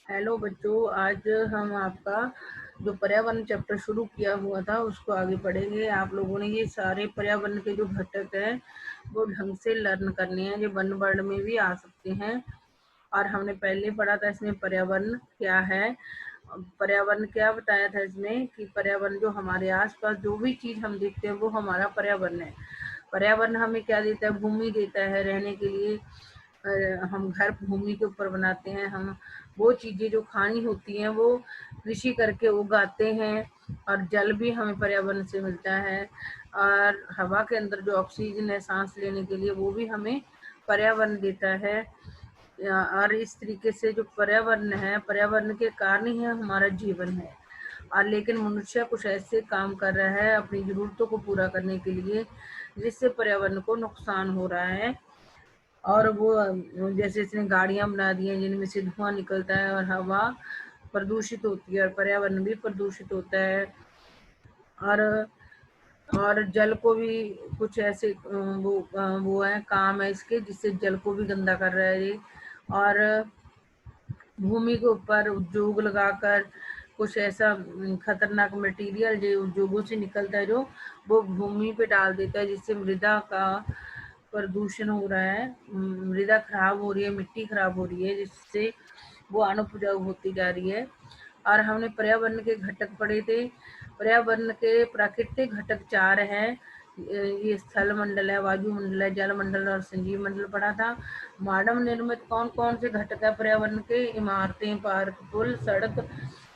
Hello बच्चों, आज हम आपका जो पर्यावरण चैप्टर शुरू किया हुआ था उसको आगे पढ़ेंगे। आप लोगों ने ये सारे पर्यावरण के जो घटक हैं वो ढंग से लर्न करने हैं, जो वन वर्ड में भी आ सकते हैं। और हमने पहले पढ़ा था इसमें पर्यावरण क्या है। पर्यावरण क्या बताया था इसमें कि पर्यावरण जो हमारे आसपास जो भी चीज हम देखते हैं वो हमारा पर्यावरण है। पर्यावरण हमें क्या देता है? भूमि देता है रहने के लिए। हम घर भूमि के ऊपर बनाते हैं। हम वो चीजें जो खानी होती हैं वो कृषि करके उगाते हैं। और जल भी हमें पर्यावरण से मिलता है। और हवा के अंदर जो ऑक्सीजन है सांस लेने के लिए वो भी हमें पर्यावरण देता है। और इस तरीके से जो पर्यावरण है, पर्यावरण के कारण ही हमारा जीवन है। और लेकिन मनुष्य कुछ ऐसे काम कर रहा है अपनी जरूरतों को पूरा करने के लिए जिससे पर्यावरण को नुकसान हो रहा है। और वो जैसे इसने गाड़ियां बना दी हैं जिनमें से धुआं निकलता है और हवा प्रदूषित होती है और पर्यावरण भी प्रदूषित होता है। और जल को भी कुछ ऐसे वो है काम है इसके जिससे जल को भी गंदा कर रहा है ये। और भूमि के ऊपर उद्योग लगाकर कुछ ऐसा खतरनाक मटेरियल जो उद्योगों से निकलता है जो वो भूमि पे डाल देता है जिससे मृदा का प्रदूषण हो रहा है। मृदा खराब हो रही है, मिट्टी खराब हो रही है जिससे वो अनुपजाऊ होती जा रही है। और हमने पर्यावरण के घटक पढ़े थे। पर्यावरण के प्राकृतिक घटक 4 हैं। ये स्थल मंडल है, वायुमंडल है, जल मंडल और संजीव मंडल पढ़ा था। मानव निर्मित कौन कौन से घटक है पर्यावरण के? इमारतें, पार्क, पुल, सड़क,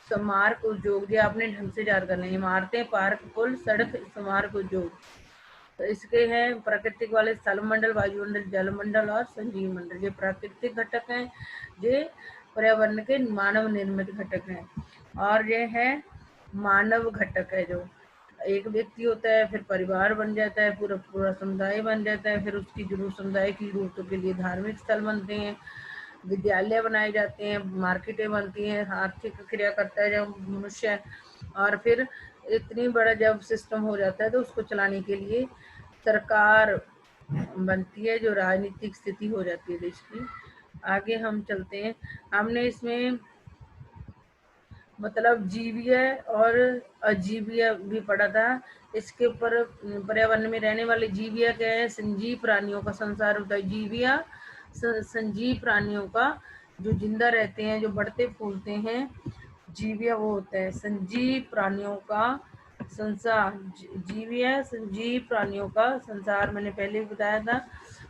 स्मारक, उद्योग। ये आपने ढंग से याद करना है। इमारतें, पार्क, पुल, सड़क, स्मारक, उद्योग। तो इसके हैं प्राकृतिक वाले स्थल मंडल, वायुमंडल, जल मंडल और संजीव मंडल। ये प्राकृतिक घटक हैं। ये पर्यावरण के मानव निर्मित घटक हैं। और ये है मानव घटक है। जो एक व्यक्ति होता है फिर परिवार बन जाता है, पूरा पूरा समुदाय बन जाता है, फिर उसकी जरूरत समुदाय की जरूरतों के लिए धार्मिक स्थल बनते हैं, विद्यालय बनाए जाते हैं, मार्केटें बनती हैं, आर्थिक क्रिया करता है जब मनुष्य। और फिर इतनी बड़ा जब सिस्टम हो जाता है तो उसको चलाने के लिए सरकार बनती है, जो राजनीतिक स्थिति हो जाती है देश की। आगे हम चलते हैं। हमने इसमें मतलब जीवीय और अजीवीय भी पढ़ा था। इसके ऊपर पर्यावरण में रहने वाले जीवीय क्या है? संजीव प्राणियों का संसार होता है। जीवीय संजीव प्राणियों का जो जिंदा रहते हैं, जो बढ़ते फूलते हैं। जीवीय वो होता है संजीव प्राणियों का संसार। जीवीय संजीव प्राणियों का संसार मैंने पहले भी बताया था।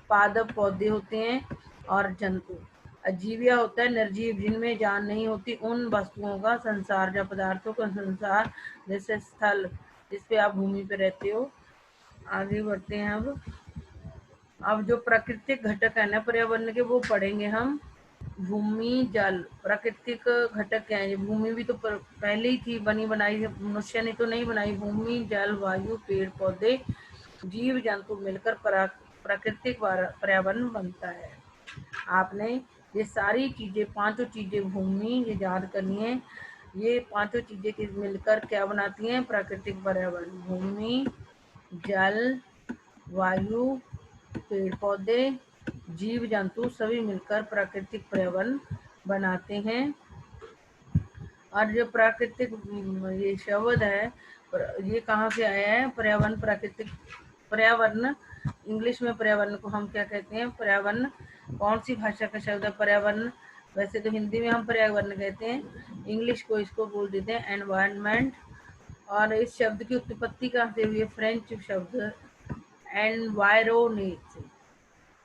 पादप पौधे होते हैं और जंतु। अजीविया होता है निर्जीव, जिनमें जान नहीं होती, उन वस्तुओं का संसार या पदार्थों का संसार। जैसे स्थल जिसपे आप भूमि पे रहते हो। आगे बढ़ते हैं। अब जो प्राकृतिक घटक है ना पर्यावरण के वो पढ़ेंगे हम। भूमि, जल। प्राकृतिक घटक क्या है? भूमि भी तो पहले ही थी, बनी बनाई है, मनुष्य ने तो नहीं बनाई। भूमि, जल, वायु, पेड़ पौधे, जीव जंतु मिलकर प्राकृतिक पर्यावरण बनता है। आपने ये सारी चीजें, पांचों चीजें, भूमि ये याद करनी है। ये पांचों चीजें की मिलकर क्या बनाती हैं? प्राकृतिक पर्यावरण। भूमि, जल, वायु, पेड़ पौधे, जीव जंतु सभी मिलकर प्राकृतिक पर्यावरण बनाते हैं। और जो प्राकृतिक ये शब्द है ये कहाँ से आया है? पर्यावरण, प्राकृतिक पर्यावरण। इंग्लिश में पर्यावरण को हम क्या कहते हैं? पर्यावरण कौन सी भाषा का शब्द है पर्यावरण? वैसे तो हिंदी में हम पर्यावरण कहते हैं, इंग्लिश को इसको बोल देते हैं एनवायरनमेंट। और इस शब्द की उत्पत्ति कहाँ से हुई है? फ्रेंच शब्द एनवायरोनेट से।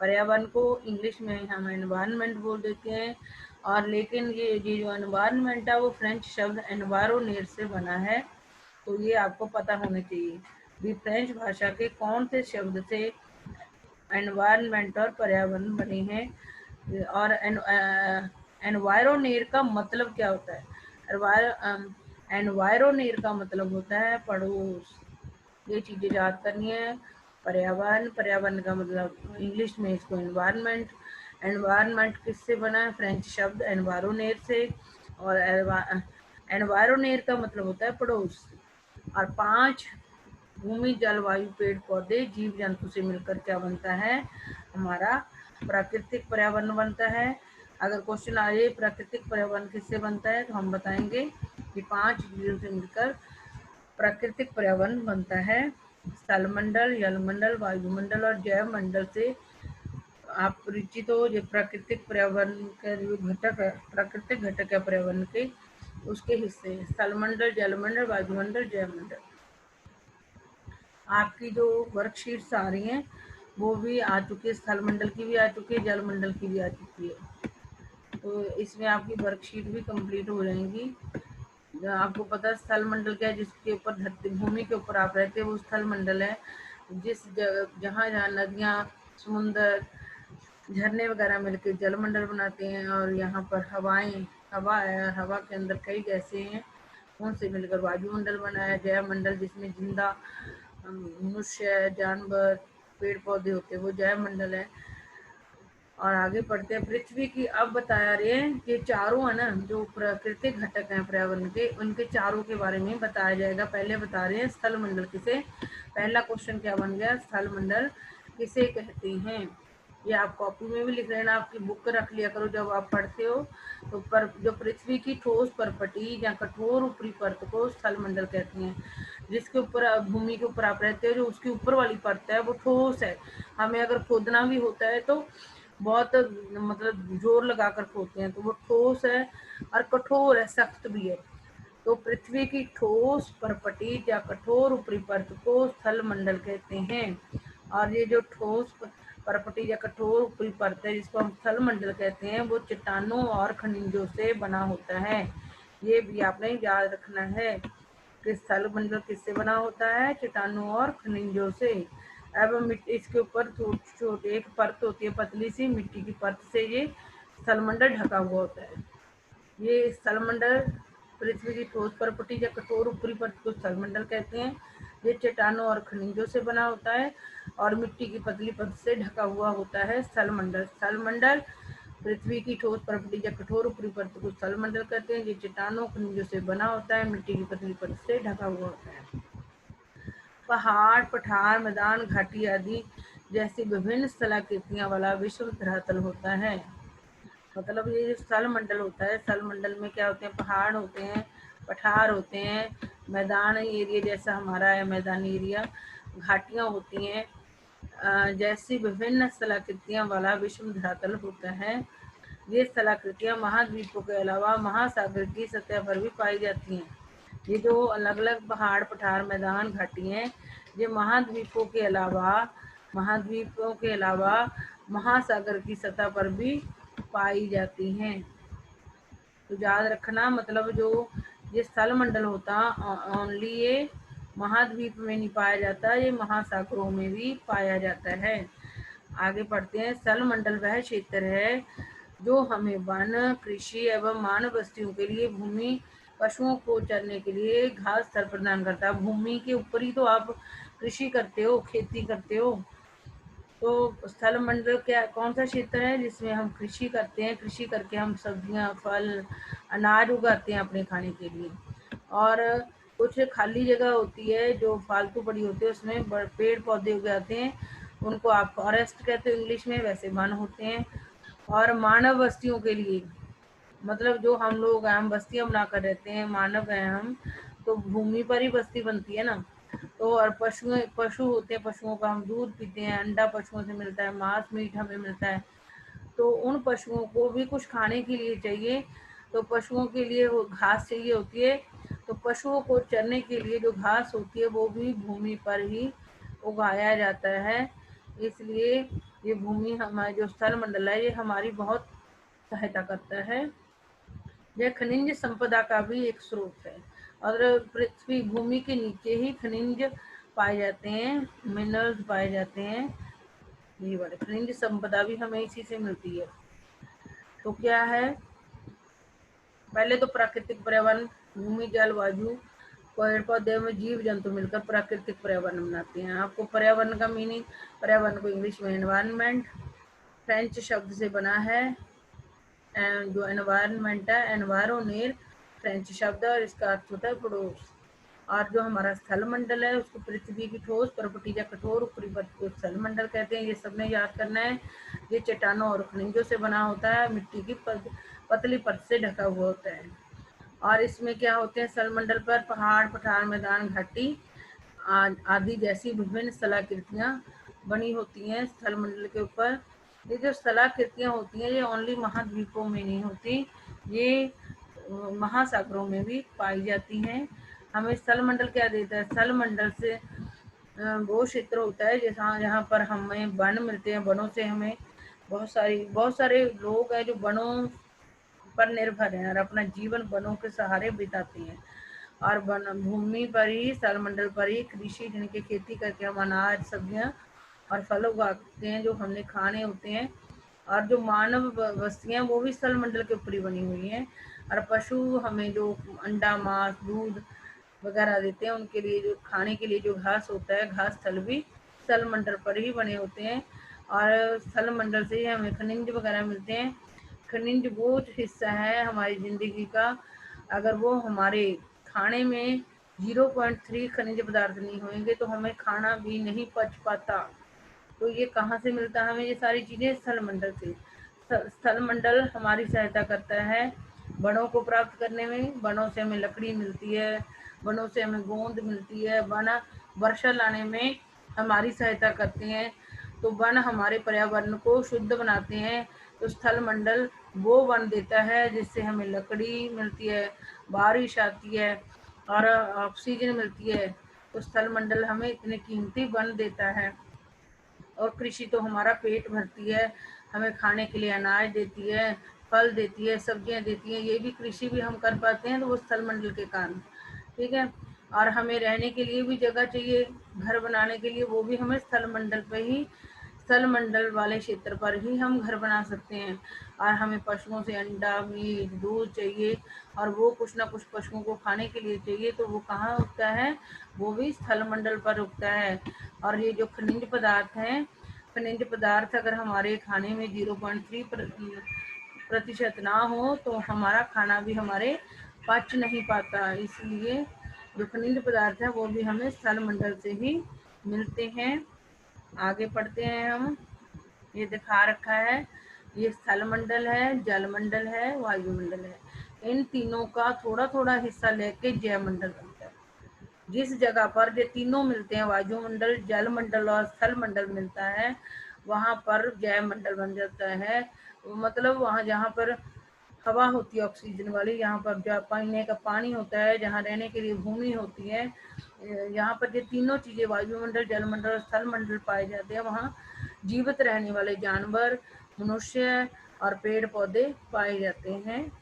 पर्यावरण को इंग्लिश में हम एनवायरनमेंट बोल देते हैं। और लेकिन ये जो एनवायरनमेंट है वो फ्रेंच शब्द एनवायरोनेट से बना है। तो ये आपको पता होना चाहिए भी फ्रेंच भाषा के कौन से शब्द से एनवायरनमेंट और पर्यावरण बने हैं। और एनवायरोनेट का मतलब क्या होता है? एनवायरोनेट का मतलब होता है पड़ोस। ये चीजें याद करनी है। पर्यावरण, पर्यावरण का मतलब इंग्लिश में इसको एनवायरनमेंट। एनवायरनमेंट किससे बना है? फ्रेंच शब्द एनवायरोनेट से। और एनवायरोनेट का मतलब होता है पड़ोस। और 5 भूमि, जल, वायु, पेड़ पौधे, जीव जंतु से मिलकर क्या बनता है? हमारा प्राकृतिक पर्यावरण बनता है। अगर क्वेश्चन आ जाए प्राकृतिक पर्यावरण किससे बनता है, तो हम बताएंगे कि 5 चीजों से मिलकर प्राकृतिक पर्यावरण बनता है। स्थलमंडल, जलमंडल, वायुमंडल और जैव मंडल से आप परिचित हो। जो प्राकृतिक पर्यावरण का जो घटक है, प्राकृतिक घटक है पर्यावरण के, उसके हिस्से स्थलमंडल, जलमंडल, वायुमंडल, जैवमंडल। आपकी जो वर्कशीट्स आ रही हैं वो भी आ चुकी है, स्थलमंडल की भी आ चुकी है, जलमंडल की भी आ चुकी है। तो इसमें आपकी वर्कशीट भी कंप्लीट हो जाएंगी। आपको पता है स्थल मंडल क्या है, जिसके ऊपर धरती भूमि के ऊपर आप रहते हैं वो स्थल मंडल है। जिस जगह जहाँ जहाँ नदियाँ, समुंदर, झरने वगैरह मिलकर जलमंडल बनाते हैं, और यहाँ पर हवा है और हवा के अंदर कई गैसें हैं, उनसे मिलकर वायुमंडल बना है। जैव मंडल जिसमें जिंदा मनुष्य, जानवर, पेड़ पौधे होते हैं वो जैव मंडल है। और आगे पढ़ते हैं पृथ्वी की। अब बताया रहे हैं कि चारों है ना जो प्राकृतिक घटक हैं पर्यावरण के, उनके चारों के बारे में बताया जाएगा। पहले बता रहे हैं स्थल मंडल किसे, पहला क्वेश्चन क्या बन गया, स्थल मंडल किसे कहते हैं। ये आप कॉपी में भी लिख लेना, आपकी बुक रख लिया करो जब आप पढ़ते हो। तो पर जो पृथ्वी की ठोस परपटी या कठोर ऊपरी परत को स्थल मंडल कहते हैं। जिसके ऊपर भूमि के ऊपर आप रहते हो, जो उसकी ऊपर वाली परत है वो ठोस है। हमें अगर खोदना भी होता है तो बहुत मतलब जोर लगाकर खोदते हैं, तो वो ठोस है और कठोर है, सख्त भी है। तो पृथ्वी की ठोस परपटी या कठोर ऊपरी परत को स्थल मंडल कहते हैं। और ये जो ठोस परपटी या कठोर ऊपरी परत है जिसको हम स्थल मंडल कहते हैं, वो चट्टानों और खनिजों से बना होता है। ये भी आपने याद रखना है कि स्थल मंडल किससे बना होता है, चट्टानों और खनिजों से। एवं मिट्टी, इसके ऊपर छोटी एक परत होती है, पतली सी मिट्टी की परत से ये स्थलमंडल ढका हुआ होता है। ये स्थलमंडल पृथ्वी की ठोस परपटी या कठोर ऊपरी परत को स्थलमंडल कहते हैं। ये चट्टानों और खनिजों से बना होता है और मिट्टी की पतली परत से ढका हुआ होता है स्थलमंडल। स्थलमंडल पृथ्वी की ठोस परपटी या कठोर ऊपरी परत को स्थलमंडल कहते हैं। ये चट्टानों खनिजों से बना होता है, मिट्टी की पतली परत से ढका हुआ होता है। पहाड़, पठार, मैदान, घाटी आदि जैसी विभिन्न स्थलाकृतियां वाला विश्व धरातल होता है। मतलब ये जो स्थल मंडल होता है, स्थल मंडल में क्या होते हैं, पहाड़ होते हैं, पठार होते हैं, मैदान एरिया जैसा हमारा है मैदानी एरिया, घाटियां होती हैं, जैसी विभिन्न स्थलाकृतियां वाला विश्व धरातल होता है। ये स्थलाकृतियां महाद्वीपों के अलावा महासागर की सतह पर भी पाई जाती हैं। ये जो अलग अलग पहाड़, पठार, मैदान, घाटी हैं, ये महाद्वीपों के अलावा महासागर की सतह पर भी पाई जाती हैं। तो याद रखना, मतलब जो ये स्थल मंडल होता ओनली ये महाद्वीप में नहीं पाया जाता, ये महासागरों में भी पाया जाता है। आगे पढ़ते हैं। स्थल मंडल वह क्षेत्र है जो हमें वन, कृषि एवं मानव बस्तियों के लिए भूमि, पशुओं को चरने के लिए घास स्थल प्रदान करता है। भूमि के ऊपर ही तो आप कृषि करते हो, खेती करते हो। तो स्थल मंडल क्या कौन सा क्षेत्र है जिसमें हम कृषि करते हैं, कृषि करके हम सब्जियां, फल, अनाज उगाते हैं अपने खाने के लिए। और कुछ खाली जगह होती है जो फालतू पड़ी होती है, उसमें पेड़ पौधे उगाते हैं, उनको आप फॉरेस्ट कहते हो इंग्लिश में, वैसे वन होते हैं। और मानव बस्तियों के लिए, मतलब जो हम लोग हैं, हम बस्तियां बनाकर रहते हैं, मानव हैं हम, तो भूमि पर ही बस्ती बनती है ना। तो और पशु होते हैं, पशुओं का हम दूध पीते हैं, अंडा पशुओं से मिलता है, मांस मीट हमें मिलता है। तो उन पशुओं को भी कुछ खाने के लिए चाहिए, तो पशुओं के लिए वो घास चाहिए होती है। तो पशुओं को चरने के लिए जो घास होती है वो भी भूमि पर ही उगाया जाता है। इसलिए ये भूमि हमारे जो स्थल मंडल है ये हमारी बहुत सहायता करता है। यह खनिज संपदा का भी एक स्रोत है। और पृथ्वी भूमि के नीचे ही खनिज पाए जाते हैं, मिनरल्स पाए जाते हैं। ये बड़े खनिज संपदा भी हमें इसी से मिलती है। तो क्या है, पहले तो प्राकृतिक पर्यावरण, भूमि, जल, वायु, पेड़ पौधे में जीव जंतु मिलकर प्राकृतिक पर्यावरण बनाते हैं। आपको पर्यावरण का मीनिंग, पर्यावरण को इंग्लिश में एनवायरनमेंट फ्रेंच शब्द से बना है। जो एनवायरनमेंट है, एनवायरोनेर फ्रेंच शब्द है और इसका अर्थ होता है पड़ोस। और जो हमारा स्थल मंडल है उसको पृथ्वी की ठोस परपटी या कठोर ऊपरी परत को स्थल मंडल कहते हैं। ये सबने याद करना है। ये चट्टानों और खनिजों से बना होता है, मिट्टी की पतली परत से ढका हुआ होता है। और इसमें क्या होते हैं, स्थल मंडल पर पहाड़, पठार, मैदान, घाटी आदि जैसी विभिन्न स्थलाकृतियां बनी होती हैं स्थल मंडल के ऊपर। ये जो स्थलाकृतियां होती हैं ये ओनली महाद्वीपों में नहीं होती, ये महासागरों में भी पाई जाती हैं। हमें स्थल मंडल क्या देता है, स्थल मंडल से वो क्षेत्र होता है जैसा जहाँ पर हमें वन मिलते हैं। वनों से हमें बहुत सारे लोग हैं जो वनों पर निर्भर हैं और अपना जीवन वनों के सहारे बिताते हैं। और वन भूमि पर ही, स्थल मंडल पर ही कृषि यानी कि खेती करके हम अनाज, सब्जियां और फल उगाते हैं जो हमने खाने होते हैं। और जो मानव बस्तियां वो भी स्थल मंडल के ऊपर ही बनी हुई हैं। और पशु हमें जो अंडा, मांस, दूध वगैरह देते हैं, उनके लिए जो खाने के लिए जो घास होता है, घास स्थल भी स्थल मंडल पर ही बने होते हैं। और स्थल मंडल से ही हमें खनिज वगैरह मिलते हैं। खनिज वो हिस्सा है हमारी जिंदगी का, अगर वो हमारे खाने में 0.3 खनिज पदार्थ नहीं होंगे तो हमें खाना भी नहीं पच पाता। तो ये कहाँ से मिलता है हमें ये सारी चीजें, स्थल मंडल से। स्थल मंडल हमारी सहायता करता है वनों को प्राप्त करने में। वनों से हमें लकड़ी मिलती है, वनों से हमें गोंद मिलती है। वन वर्षा लाने में हमारी सहायता करते हैं। तो वन हमारे पर्यावरण को शुद्ध बनाते हैं। तो स्थल मंडल वो वन देता है जिससे हमें लकड़ी मिलती है, बारिश आती है और ऑक्सीजन मिलती है। तो स्थल मंडल हमें इतने कीमती वन देता है। और कृषि तो हमारा पेट भरती है, हमें खाने के लिए अनाज देती है, फल देती है, सब्जियां देती है। ये भी कृषि भी हम कर पाते हैं तो वो स्थल मंडल के कारण, ठीक है। और हमें रहने के लिए भी जगह चाहिए, घर बनाने के लिए, वो भी हमें स्थल मंडल पे ही, स्थल मंडल वाले क्षेत्र पर ही हम घर बना सकते हैं। और हमें पशुओं से अंडा, मीट, दूध चाहिए और वो कुछ ना कुछ पशुओं को खाने के लिए चाहिए, तो वो कहाँ उगता है, वो भी स्थल मंडल पर उगता है। और ये जो खनिज पदार्थ हैं, खनिज पदार्थ अगर हमारे खाने में 0.3% ना हो तो हमारा खाना भी हमारे पच नहीं पाता। इसलिए जो खनिज पदार्थ है वो भी हमें स्थल मंडल से ही मिलते हैं। आगे पढ़ते हैं हम। ये दिखा रखा है, ये स्थल मंडल है, जल मंडल है, वायुमंडल है। इन तीनों का थोड़ा थोड़ा हिस्सा लेके जय मंडल बनता है। जिस जगह पर ये तीनों मिलते हैं, वायुमंडल, जल मंडल और स्थल मंडल मिलता है, वहां पर जय मंडल बन जाता है। मतलब वहां जहाँ पर हवा होती है ऑक्सीजन वाली, यहाँ पर जो पीने का पानी होता है, जहाँ रहने के लिए भूमि होती है, यहाँ पर ये तीनों चीजें वायुमंडल, जलमंडल और स्थल मंडल पाए जाते हैं, वहाँ जीवित रहने वाले जानवर, मनुष्य और पेड़ पौधे पाए जाते हैं।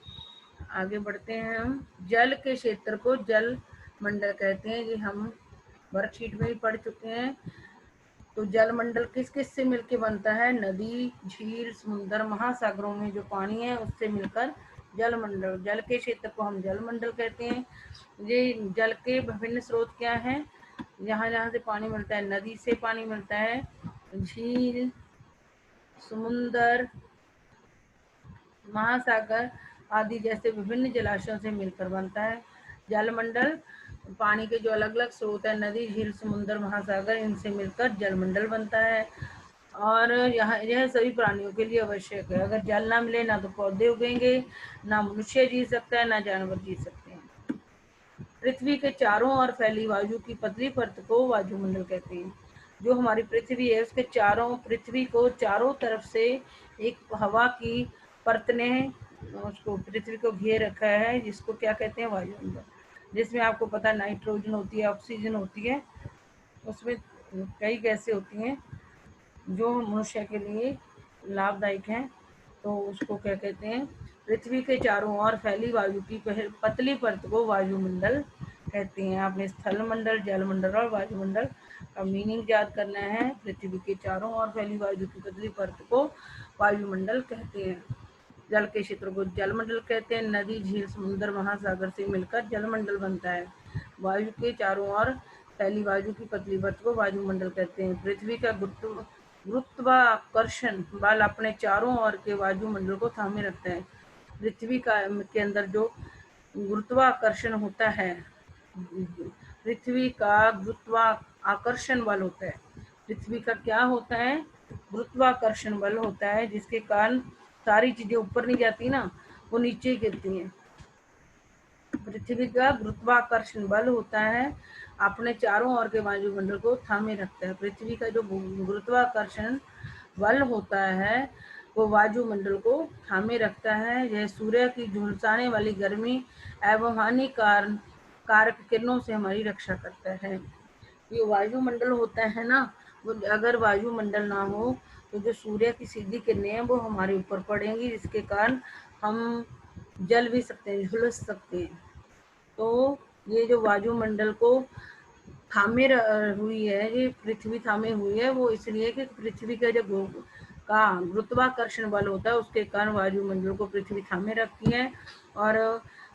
आगे बढ़ते हैं हम। जल के क्षेत्र को जल मंडल कहते हैं, ये हम वर्कशीट में भी पढ़ चुके हैं। तो जल मंडल किस किस से मिलके बनता है, नदी, झील, समुद्र, महासागरों में जो पानी है उससे मिलकर जल मंडल, जल के क्षेत्र को हम जल मंडल कहते हैं। ये जल के विभिन्न स्रोत क्या हैं, जहाँ जहाँ से पानी मिलता है, नदी से पानी मिलता है, झील, समुद्र, महासागर आदि जैसे विभिन्न जलाशयों से मिलकर बनता है। जलमंडल पानी के जो अलग अलग स्रोत है, नदी, झील, समुद्र, महासागर, इनसे मिलकर जलमंडल बनता है। और यह सभी प्राणियों के लिए आवश्यक है। अगर जल ना मिले ना तो पौधे उगेंगे, ना मनुष्य जी सकता है, ना जानवर जी सकते हैं। पृथ्वी के चारों ओर फैली वायु की पतली परत को वायुमंडल कहते हैं। जो हमारी पृथ्वी है उसके चारों, पृथ्वी को चारों तरफ से एक हवा की परत ने उसको, पृथ्वी को घेर रखा है, जिसको क्या कहते हैं, वायुमंडल। जिसमें आपको पता है नाइट्रोजन होती है, ऑक्सीजन होती है, उसमें कई गैसें होती हैं जो मनुष्य के लिए लाभदायक हैं। तो उसको क्या कहते हैं, पृथ्वी के चारों ओर फैली वायु की पतली परत को वायुमंडल कहते हैं। आपने स्थल मंडल, जल मंडल और वायुमंडल का मीनिंग याद करना है। पृथ्वी के चारों ओर फैली वायु की पतली परत को वायुमंडल कहते हैं। जल के क्षेत्र को जलमंडल कहते हैं। नदी, झील, समुद्र, महासागर से मिलकर जलमंडल बनता है। वायु के चारों ओर फैली वायु की पतली परत को वायुमंडल कहते हैं। पृथ्वी का गुरुत्वाकर्षण बल अपने चारों ओर के वायुमंडल को थामे रखता है। पृथ्वी का के अंदर जो गुरुत्वाकर्षण होता है, पृथ्वी का गुरुत्वाकर्षण बल होता है। पृथ्वी का क्या होता है? गुरुत्वाकर्षण बल होता है, जिसके कारण सारी चीजें ऊपर नहीं जाती ना, वो नीचे ही गिरती हैं। पृथ्वी का गुरुत्वाकर्षण बल होता है, अपने चारों ओर के वायुमंडल को थामे रखता है। पृथ्वी का जो गुरुत्वाकर्षण बल होता है वो वायुमंडल को थामे रखता है। यह सूर्य की झुलसाने वाली गर्मी एवं हानिकारक किरणों से हमारी रक्षा करता है। ये वायुमंडल होता है ना, वो अगर वायुमंडल ना हो तो जो सूर्य की सीधी किरणें हैं वो हमारे ऊपर पड़ेंगी, जिसके कारण हम जल भी सकते हैं, झुलस सकते हैं। तो ये जो वायुमंडल को थामे हुई है, ये पृथ्वी थामे हुई है, वो इसलिए कि पृथ्वी का जो गुरुत्वाकर्षण बल होता है उसके कारण वायुमंडल को पृथ्वी थामे रखती है। और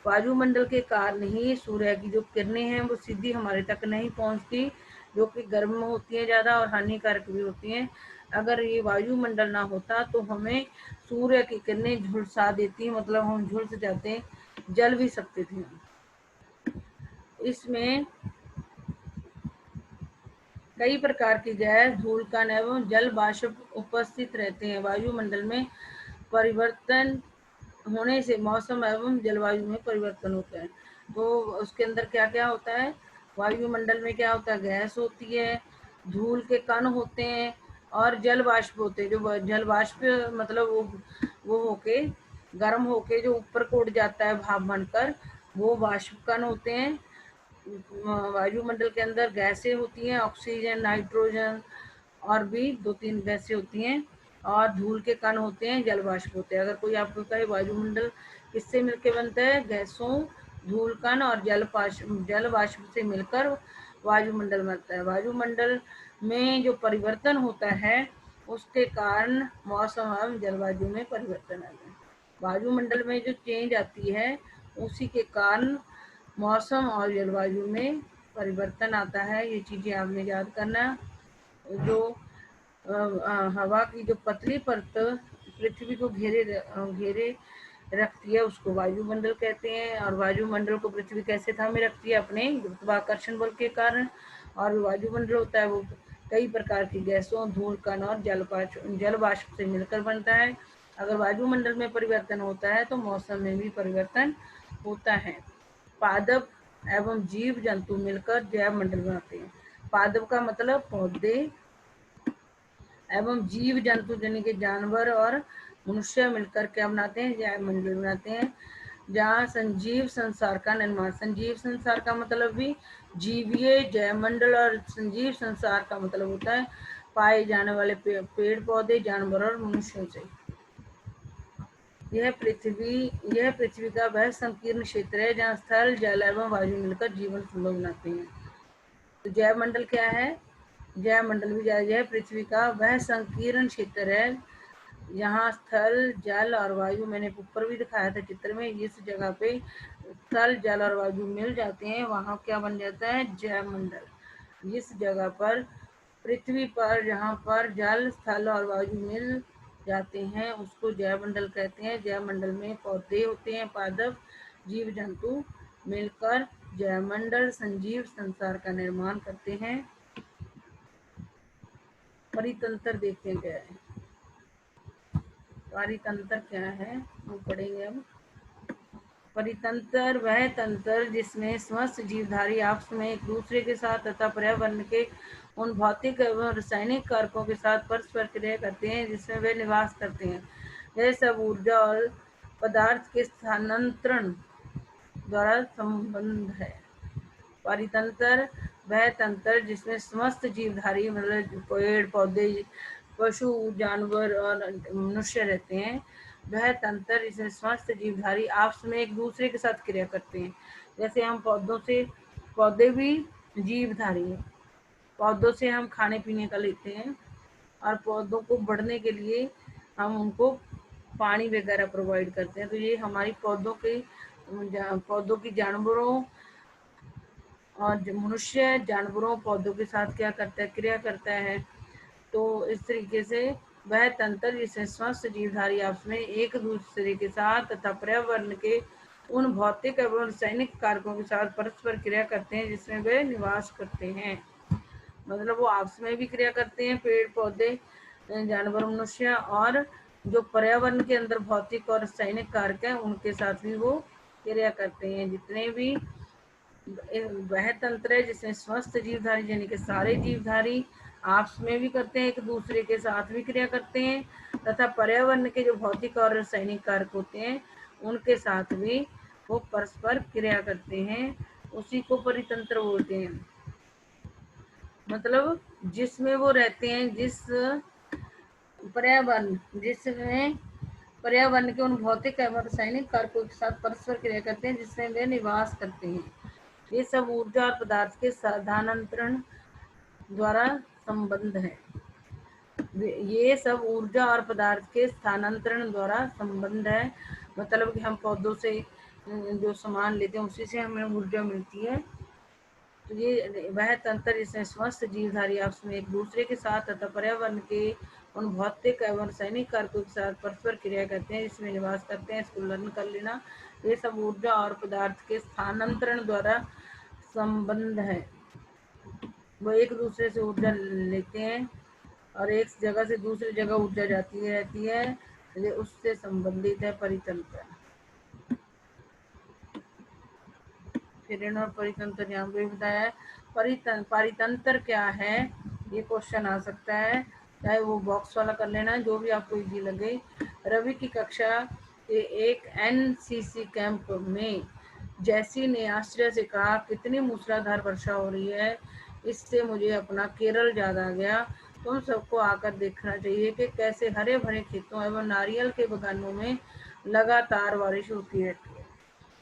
वायुमंडल के कारण ही सूर्य की जो किरणें हैं वो सीधी हमारे तक नहीं पहुंचती, जो कि गर्म होती है ज़्यादा और हानिकारक भी होती हैं। अगर ये वायुमंडल ना होता तो हमें सूर्य की किरणें झुलसा देती, मतलब हम झुलस जाते, जल भी सकते थे। इसमें कई प्रकार की गैस, धूल कण एवं जल वाष्प उपस्थित रहते हैं। वायुमंडल में परिवर्तन होने से मौसम एवं जलवायु में परिवर्तन होता है। तो उसके अंदर क्या क्या होता है? वायुमंडल में क्या होता है? गैस होती है, धूल के कण होते हैं और जल वाष्प होते हैं। जो जल वाष्प मतलब वो होके गर्म होके जो ऊपर को उड़ जाता है भाप बनकर, वो वाष्प कण होते हैं। वायुमंडल के अंदर गैसें होती हैं, ऑक्सीजन, नाइट्रोजन और भी 2-3 गैसें होती हैं, और धूल के कण होते हैं, जल वाष्प होते हैं। अगर कोई आपको कहे वायुमंडल किससे मिलकर बनता है? गैसों, धूल कण और जल वाष्प से मिलकर वायुमंडल बनता है। वायुमंडल में जो परिवर्तन होता है उसके कारण मौसम एवं जलवायु में परिवर्तन आता है। वायुमंडल में जो चेंज आती है उसी के कारण मौसम और जलवायु में परिवर्तन आता है। ये चीजें आपने याद करना। जो हवा की जो पतली परत पृथ्वी को घेरे रखती है उसको वायुमंडल कहते हैं। और वायुमंडल को पृथ्वी कैसे थामे रखती है? अपने गुरुत्वाकर्षण बल के कारण। और वायुमंडल होता है वो कई प्रकार की गैसों, धूल कण और जल वाष्प से मिलकर बनता है। अगर वायुमंडल में परिवर्तन होता है तो मौसम में भी परिवर्तन होता है। पादप एवं जीव जंतु मिलकर जैव मंडल बनाते हैं। पादप का मतलब पौधे एवं जीव जंतु यानी कि जानवर और मनुष्य मिलकर क्या बनाते हैं? जैव मंडल बनाते हैं, जहाँ संजीव संसार का निर्माण। संजीव संसार का मतलब भी जीवीय जैव मंडल, और संजीव संसार का मतलब होता है पाए जाने वाले पेड़ पौधे, जानवर और मनुष्यों से। यह पृथ्वी का वह संकीर्ण क्षेत्र है जहाँ स्थल, जल एवं वायु मिलकर जीवन संभव बनाते हैं। तो जैव मंडल क्या है? जैव मंडल भी यह पृथ्वी का वह संकीर्ण क्षेत्र है यहाँ स्थल, जल और वायु, मैंने ऊपर भी दिखाया था चित्र में, इस जगह पे स्थल, जल और वायु मिल जाते हैं, वहाँ क्या बन जाता है? जैव मंडल। इस जगह पर पृथ्वी पर जहाँ पर जल, स्थल और वायु मिल जाते हैं उसको जैव मंडल कहते हैं। जैव मंडल में पौधे होते हैं, पादप, जीव जंतु मिलकर जैव मंडल, संजीव संसार का निर्माण करते हैं। परितंत्र देखते हैं क्या है। परितंत्र क्या है वो पढ़ेंगे अब। परितंत्र वह तंत्र जिसमें समस्त जीवधारी आपस में एक दूसरे के साथ तथा पर्यावरण के उन भौतिक एवं रासायनिक कारकों के साथ परस्पर क्रिया करते हैं जिसमें वे निवास करते हैं। यह सब ऊर्जा और पदार्थ के स्थानांतरण द्वारा संबंध है। परितंत्र वह तंत्र जिसमें समस्त जीवधारी मतलब पेड़ पौधे, पशु, जानवर और मनुष्य रहते हैं। वह तंत्र जिसमें समस्त जीवधारी आपस में एक दूसरे के साथ क्रिया करते हैं। जैसे हम पौधे भी जीवधारी हैं। पौधों से हम खाने पीने का लेते हैं और पौधों को बढ़ने के लिए हम उनको पानी वगैरह प्रोवाइड करते हैं। तो ये हमारी पौधों की जानवरों और मनुष्य जानवरों पौधों के साथ क्या करता है? क्रिया करता है। तो इस तरीके से वह तंत्र जिसमें स्वस्थ जीवधारी आपस में एक दूसरे के साथ तथा पर्यावरण के उन भौतिक एवं रासायनिक कारकों के साथ परस्पर क्रिया करते हैं जिसमें वे निवास करते हैं। मतलब वो आपस में भी क्रिया करते हैं, पेड़ पौधे, जानवर, मनुष्य, और जो पर्यावरण के अंदर भौतिक और रासायनिक कारक हैं उनके साथ भी वो क्रिया करते हैं। जितने भी वह तंत्र है जिसमें स्वस्थ जीवधारी यानी कि सारे जीवधारी आपस में भी करते हैं, एक दूसरे के साथ भी क्रिया करते हैं, तथा पर्यावरण के जो भौतिक और रासायनिक कारक होते हैं उनके साथ भी वो परस्पर क्रिया करते हैं। उसी को परितंत्र बोलते हैं। मतलब जिसमें वो रहते हैं, पर्यावरण जिसमें पर्यावरण के उन भौतिक एवं रासायनिक कारकों के साथ परस्पर क्रिया करते हैं जिसमें वे निवास करते हैं। ये सब ऊर्जा और पदार्थ के स्थानांतरण द्वारा संबंध है। ये सब ऊर्जा और पदार्थ के स्थानांतरण द्वारा संबंध है। मतलब कि हम पौधों से जो सामान लेते हैं उसी से हमें ऊर्जा मिलती है। तो ये वह तंत्र जिसमें स्वस्थ जीवधारी आपस में एक दूसरे के साथ तथा पर्यावरण के उन भौतिक एवं रासायनिक कारकों के साथ परस्पर क्रिया करते हैं जिसमें निवास करते हैं, इसको लर्न कर लेना। ये सब ऊर्जा और पदार्थ के स्थानांतरण द्वारा संबंध है। वो एक दूसरे से ऊर्जा लेते हैं और एक जगह से दूसरी जगह ऊर्जा जाती रहती है, ये उससे संबंधित है परितंत्र। किरण और परितंत्र यहाँ पे बताया है। परितंत्र क्या है, ये क्वेश्चन आ सकता है, चाहे वो बॉक्स वाला कर लेना, जो भी आपको इजी लगे। रवि की कक्षा के एक एनसीसी कैंप में जैसी ने आश्चर्य से कहा, कितनी मूसलाधार वर्षा हो रही है, इससे मुझे अपना केरल याद आ गया। तुम सबको आकर देखना चाहिए कि कैसे हरे भरे खेतों एवं नारियल के बगानों में लगातार बारिश होती रहती है।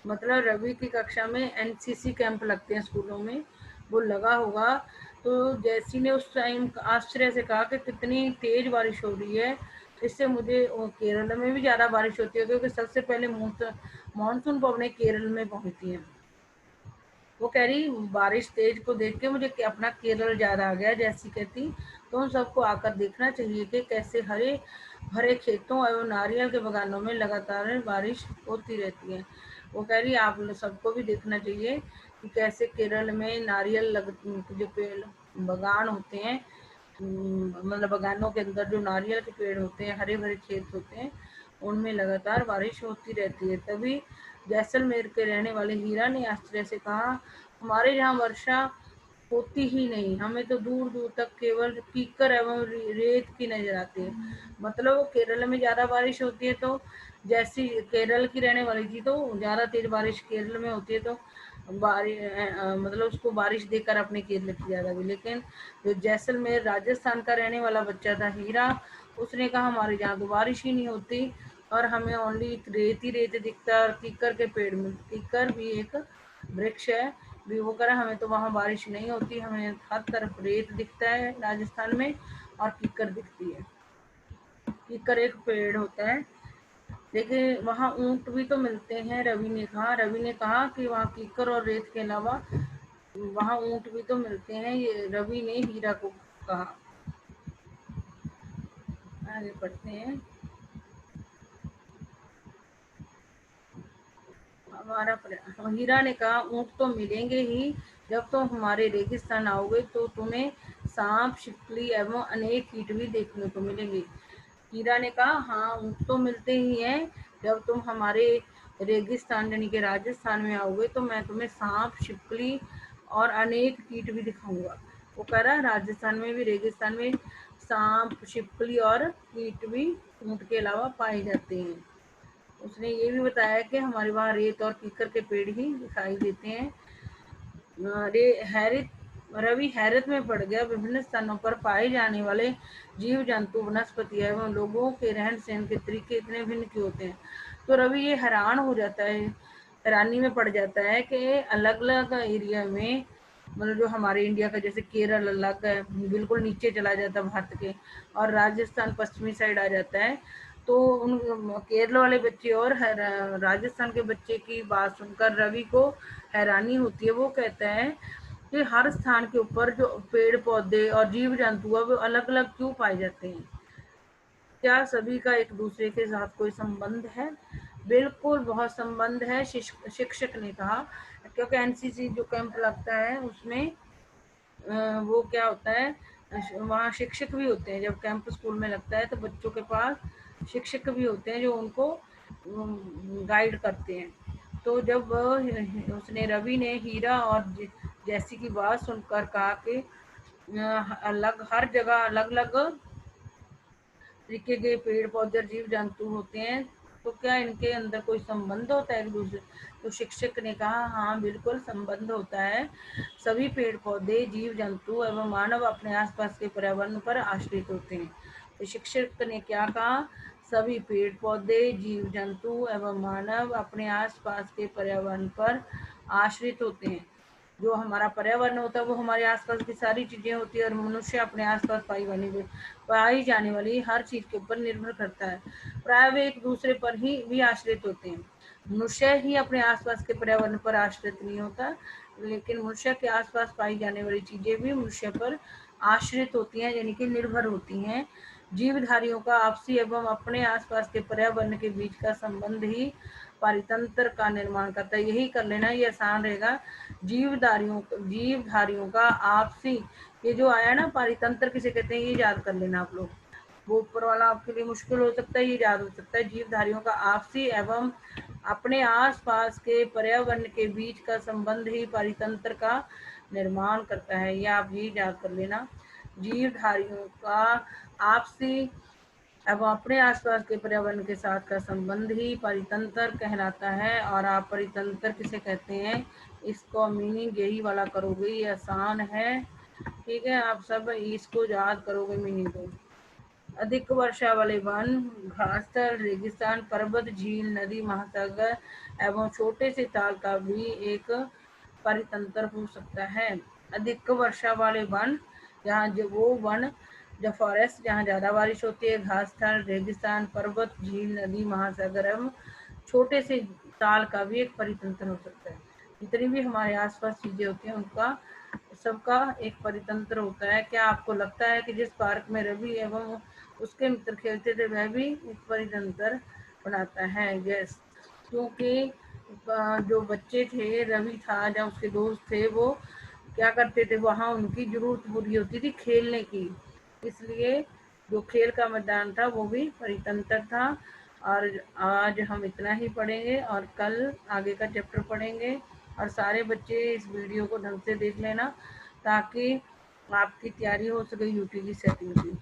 मतलब रवि की कक्षा में एनसीसी कैंप लगते हैं स्कूलों में, वो लगा होगा। तो जैसी ने उस टाइम आश्चर्य से कहा कि कितनी तेज बारिश हो रही है, इससे मुझे केरल में भी ज़्यादा बारिश होती है क्योंकि सबसे पहले मानसून को अपने केरल में पहुंचती है। वो कह रही बारिश तेज को देख के मुझे अपना केरल याद आ गया। जैसी कहती तो उन सबको आकर देखना चाहिए कि कैसे हरे भरे खेतों एवं नारियल के बगानों में लगातार बारिश होती रहती है। वो कह रही आप सबको भी देखना चाहिए कि कैसे केरल में नारियल जो पेड़ बगान होते हैं, मतलब बगानों के अंदर जो नारियल के पेड़ होते हैं, हरे भरे खेत होते हैं, उनमें लगातार बारिश होती रहती है। तभी जैसलमेर के रहने वाले हीरा ने आश्चर्य से कहा, हमारे यहाँ वर्षा होती ही नहीं, हमें तो दूर दूर तक केवल कीकर एवं रेत की नजर आती है। मतलब केरल में ज्यादा बारिश होती है, तो जैसी केरल की रहने वाली थी तो ज्यादा तेज बारिश केरल में होती है, तो मतलब उसको बारिश देखकर अपने केरल की ज्यादा भी। लेकिन जो जैसलमेर राजस्थान का रहने वाला बच्चा था हीरा, उसने कहा हमारे यहाँ तो बारिश ही नहीं होती और हमें ओनली रेत ही रेत दिखता है और कीकर के पेड़ में, कीकर भी एक वृक्ष है भी, वो कह रहा हमें तो वहाँ बारिश नहीं होती, हमें हर तरफ रेत दिखता है राजस्थान में और कीकर दिखती है। कीकर एक पेड़ होता है, लेकिन वहाँ ऊंट भी तो मिलते हैं। रवि ने कहा कि वहाँ कीकर और रेत के अलावा वहाँ ऊंट भी तो मिलते हैं। ये रवि ने हीरा को कहा। आगे पढ़ते हैं। हीरा ने कहा ऊंट तो मिलेंगे ही, जब तुम हमारे रेगिस्तान आओगे तो तुम्हें सांप, छिपकली एवं अनेक कीट भी देखने को मिलेंगे। हीरा ने कहा हाँ, ऊंट तो मिलते ही हैं, जब तुम हमारे रेगिस्तान यानी कि राजस्थान में आओगे तो मैं तुम्हें सांप, छिपकली और अनेक कीट भी दिखाऊंगा। वो कह रहा है राजस्थान में भी, रेगिस्तान में सांप, छिपकली और कीट भी ऊंट के अलावा पाए जाते हैं। उसने ये भी बताया कि हमारे वहाँ रेत और कीकर के पेड़ ही दिखाई देते हैं। रवि हैरत में पड़ गया। विभिन्न स्थानों पर पाए जाने वाले जीव जंतु, वनस्पति एवं लोगों के रहन सहन के तरीके इतने भिन्न क्यों होते हैं। तो रवि ये हैरान हो जाता है, हैरानी में पड़ जाता है कि अलग अलग एरिया में, मतलब जो हमारे इंडिया का जैसे केरल अलग है, बिल्कुल नीचे चला जाता है भारत के, और राजस्थान पश्चिमी साइड आ जाता है। तो उन केरल वाले बच्चे और राजस्थान के बच्चे की बात सुनकर रवि को हैरानी होती है। वो कहता है कि हर स्थान के ऊपर जो पेड़ पौधे और जीव जंतु है वो अलग अलग क्यों पाए जाते हैं, क्या सभी का एक दूसरे के साथ कोई संबंध है। बिल्कुल बहुत संबंध है, शिक्षक ने कहा। क्योंकि एनसीसी जो कैंप लगता है उसमें वो क्या होता है, वहाँ शिक्षक भी होते हैं। जब कैंप स्कूल में लगता है तो बच्चों के पास शिक्षक भी होते हैं जो उनको गाइड करते हैं। तो जब उसने रवि ने हीरा और जैसी की बात सुनकर कहा कि अलग हर जगह अलग अलग तरीके के पेड़ पौधे जीव जंतु होते हैं, तो क्या इनके अंदर कोई संबंध होता है एक दूसरे? तो शिक्षक ने कहा हाँ बिल्कुल संबंध होता है। सभी पेड़ पौधे जीव जंतु एवं मानव अपने आसपास के पर्यावरण पर आश्रित होते हैं। तो शिक्षक ने क्या कहा, सभी पेड़ पौधे जीव जंतु एवं मानव अपने आसपास के पर्यावरण पर आश्रित होते हैं। जो हमारा पर्यावरण होता है वो हमारे आसपास की सारी चीजें होती है, और मनुष्य अपने आसपास पाई जाने वाली हर चीज के ऊपर निर्भर करता है। प्राय वे एक दूसरे पर ही भी आश्रित होते हैं। मनुष्य ही अपने आसपास के पर्यावरण पर आश्रित नहीं होता, लेकिन मनुष्य के आसपास पाई जाने वाली चीजें भी मनुष्य पर आश्रित होती हैं, यानी कि निर्भर होती हैं। जीवधारियों का आपसी एवं अपने आसपास के पर्यावरण के बीच का संबंध ही पारितंत्र का निर्माण करता है। यही कर लेना, ये आसान रहेगा। जीवधारियों का आपसी, ये जो आया ना पारितंत्र किसे कहते हैं, ये याद कर लेना आप लोग। वो ऊपर वाला आपके लिए मुश्किल हो सकता है, ये याद हो सकता है। जीवधारियों का आपसी एवं अपने आसपास के पर्यावरण के बीच का संबंध ही पारितंत्र का निर्माण करता है। ये आप ये याद कर लेना। जीवधारियों का आपसी एवं अपने आसपास के पर्यावरण के साथ का संबंध ही परितंत्र कहलाता है। और आप परितंत्र किसे कहते हैं, इसको मीनिंग यही वाला करोगे, ये आसान है। ठीक है, आप सब इसको याद करोगे मीनिंग को। अधिक वर्षा वाले वन, घासस्थल, रेगिस्तान, पर्वत, झील, नदी, महासागर एवं छोटे से ताल का भी एक परितंत्र हो सकता है। अधिक वर्षा वाले वन, जहाँ जो वो वन, जो फॉरेस्ट जहाँ ज्यादा बारिश होती है, घास स्थल, रेगिस्तान, पर्वत, झील, नदी, महासागर एवं छोटे से ताल का भी एक परितंत्र हो सकता है। जितनी भी हमारे आसपास चीजें होती हैं उनका सबका एक परितंत्र होता है। क्या आपको लगता है कि जिस पार्क में रवि एवं उसके मित्र खेलते थे वह भी एक परितंत्र बनाता है? यस, क्योंकि जो बच्चे थे, रवि था या उसके दोस्त थे, वो क्या करते थे, वहाँ उनकी जरूरत पूरी होती थी खेलने की, इसलिए जो खेल का मैदान था वो भी परितंत्र था। और आज हम इतना ही पढ़ेंगे और कल आगे का चैप्टर पढ़ेंगे। और सारे बच्चे इस वीडियो को ढंग से देख लेना ताकि आपकी तैयारी हो सके यूटी की सेटिंग की।